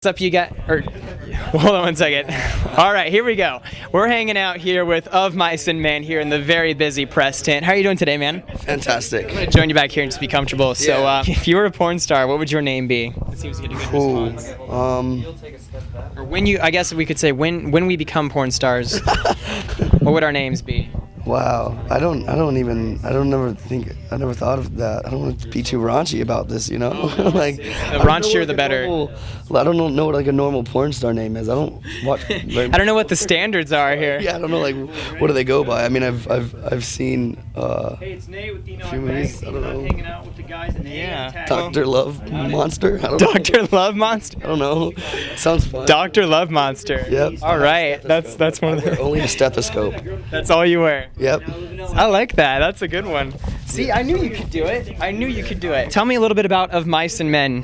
What's up, you got? Or hold on one second. All right, here we go. We're hanging out here with Of Mice and Men here in the very busy press tent. How are you doing today, man? Fantastic. I'm gonna join you back here and just be comfortable. So, if you were a porn star, what would your name be? It seems to get a good response. Or when you, I guess we could say when we become porn stars, what would our names be? Wow. I never thought of that. I don't want to be too raunchy about this, you know? Like, The raunchier, the better. I don't know what like a normal porn star name is. I don't watch. I don't know what the standards are here. Yeah, I don't know like what do they go by. I mean, I've seen Hey, it's Nate with a few movies. I don't know. hanging out with the guys in Yeah. Dr. Love Monster. I don't know. Dr. Love Monster. I don't know. Sounds fun. Dr. Love Monster. Yep. All right, that's one of the. Only a stethoscope. That's all you wear. Yep. I like that. That's a good one. See, I knew you could do it. I knew you could do it. Tell me a little bit about Of Mice and Men.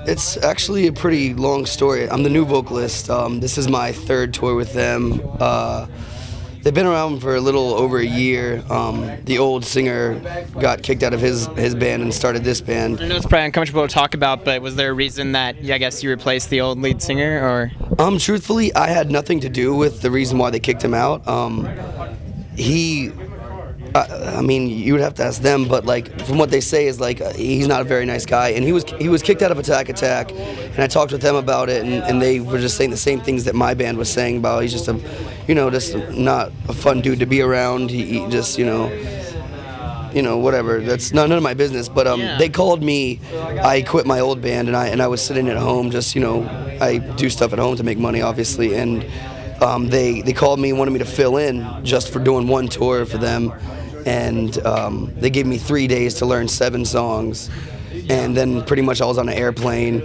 It's actually a pretty long story. I'm the new vocalist. This is my third tour with them. They've been around for a little over a year. The old singer got kicked out of his band and started this band. I know it's probably uncomfortable to talk about, but was there a reason that I guess you replaced the old lead singer, or? Truthfully, I had nothing to do with the reason why they kicked him out. I mean, you would have to ask them, but like from what they say is like he's not a very nice guy, and he was kicked out of Attack, and I talked with them about it, and they were just saying the same things that my band was saying about he's just just not a fun dude to be around. He just whatever. That's none of my business. But they called me. I quit my old band, and I was sitting at home, just I do stuff at home to make money, obviously, and they called me and wanted me to fill in just for doing one tour for them. And they gave me 3 days to learn 7 songs, and then pretty much I was on an airplane,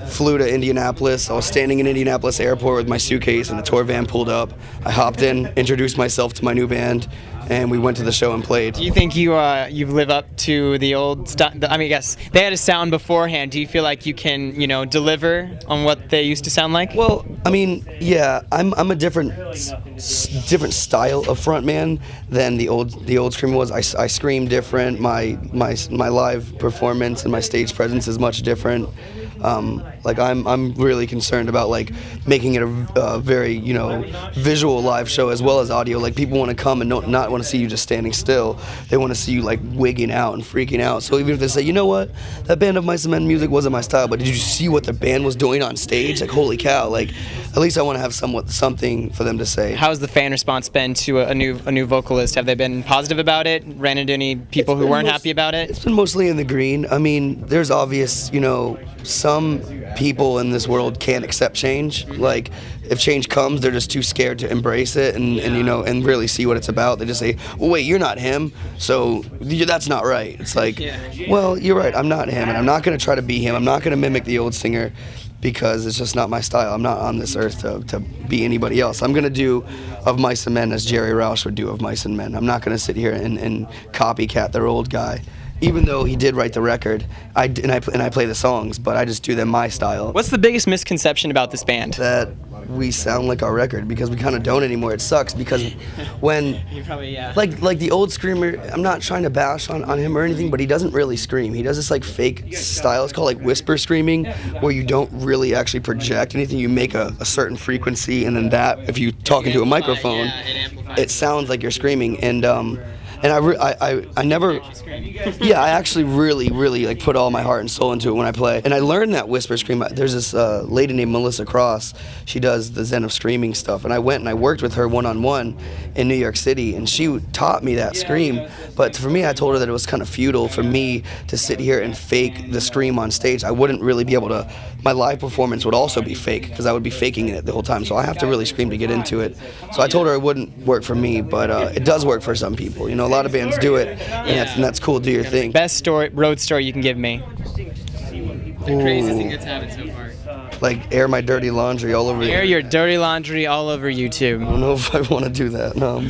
flew to Indianapolis. I was standing in Indianapolis airport with my suitcase, and the tour van pulled up. I hopped in, introduced myself to my new band, and we went to the show and played. Do you think you live up to the old I mean, I guess they had a sound beforehand. Do you feel like you can deliver on what they used to sound like? Well, I mean, yeah, I'm a different style of frontman than the old screamer was. I scream different. My live performance and my stage presence is much different. Like I'm really concerned about like making it a very visual live show as well as audio. Like people want to come and not want to see you just standing still. They want to see you like wigging out and freaking out. So even if they say, you know what, that band Of Mice and Men music wasn't my style, but did you see what the band was doing on stage? Like holy cow! Like at least I want to have something for them to say. How's the fan response been to a new vocalist? Have they been positive about it? Ran into any people who weren't happy about it? It's been mostly in the green. I mean, there's obvious, some people in this world can't accept change. Like if change comes, they're just too scared to embrace it and really see what it's about. They just say, well, wait, you're not him, so that's not right. It's like, well, you're right, I'm not him, and I'm not going to try to be him. I'm not going to mimic the old singer because it's just not my style. I'm not on this earth to be anybody else. I'm going to do Of Mice and Men as Jerry Roush would do Of Mice and Men. I'm not going to sit here and copycat their old guy. Even though he did write the record, I play the songs, but I just do them my style. What's the biggest misconception about this band? That we sound like our record, because we kind of don't anymore. It sucks because when like the old screamer, I'm not trying to bash on him or anything, but he doesn't really scream. He does this like fake style. It's called like whisper screaming, where you don't really actually project anything. You make a certain frequency, and then that, if you talk into a microphone, it sounds like you're screaming. And I never, I actually really like put all my heart and soul into it when I play. And I learned that whisper scream. There's this lady named Melissa Cross. She does the Zen of Screaming stuff. And I went and I worked with her one-on-one in New York City, and she taught me that scream. But for me, I told her that it was kind of futile for me to sit here and fake the scream on stage. I wouldn't really be able to, my live performance would also be fake, because I would be faking it the whole time. So I have to really scream to get into it. So I told her it wouldn't work for me, but it does work for some people. A lot of bands do it, and that's cool. Do your thing. Best road story you can give me. The craziest thing that's happened so far. Like air my dirty laundry all over. Air your dirty laundry all over YouTube. I don't know if I want to do that. No.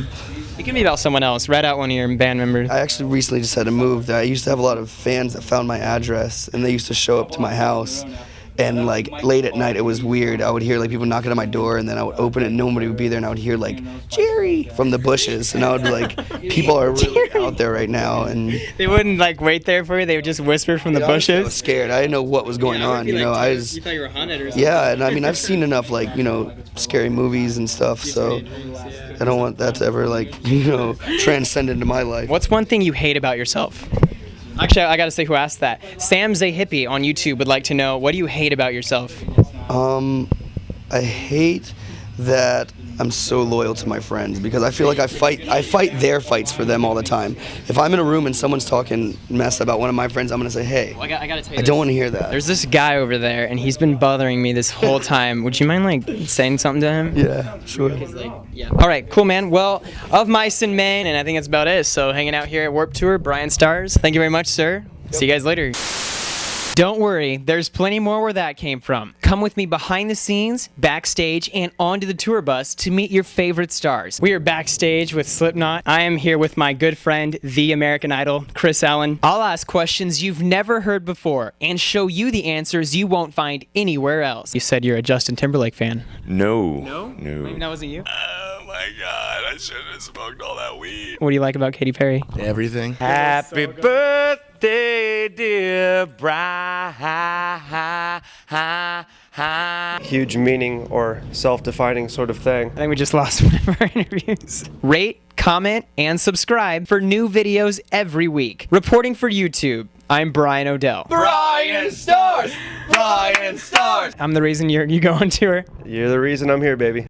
It can be about someone else. Rat out one of your band members. I actually recently just had to move. I used to have a lot of fans that found my address, and they used to show up to my house. And like late at night, it was weird. I would hear like people knocking on my door, and then I would open it, and nobody would be there, and I would hear like Jerry from the bushes, and I would be like, people are really out there right now, and They wouldn't like wait there for you. They would just whisper from the I was so bushes. scared. I didn't know what was going on. You know, I was. You thought you were hunted or something. Yeah, and I mean, I've seen enough like scary movies and stuff, so I don't want that to ever like transcend into my life. What's one thing you hate about yourself? Actually, I gotta say who asked that. Sam Zay Hippie on YouTube would like to know, what do you hate about yourself? I hate that I'm so loyal to my friends, because I feel like I fight their fights for them all the time. If I'm in a room and someone's talking mess about one of my friends, I'm gonna say, hey, Well, I gotta tell you I don't want to hear that. There's this guy over there, and he's been bothering me this whole time. Would you mind like saying something to him? Yeah, sure. Yeah. All right, cool, man. Well, of mice and men, and I think that's about it. So hanging out here at Warped Tour, BryanStars. Thank you very much, sir. See you guys later. Don't worry, there's plenty more where that came from. Come with me behind the scenes, backstage, and onto the tour bus to meet your favorite stars. We are backstage with Slipknot. I am here with my good friend, the American Idol, Chris Allen. I'll ask questions you've never heard before and show you the answers you won't find anywhere else. You said you're a Justin Timberlake fan. No. No? Maybe that wasn't you? Oh my God, I shouldn't have smoked all that weed. What do you like about Katy Perry? Everything. Happy birthday, dear Brian. Huge meaning or self-defining sort of thing. I think we just lost one of our interviews. Rate, comment, and subscribe for new videos every week. Reporting for YouTube, I'm Brian O'Dell. BryanStars! BryanStars! I'm the reason you go on tour. You're the reason I'm here, baby.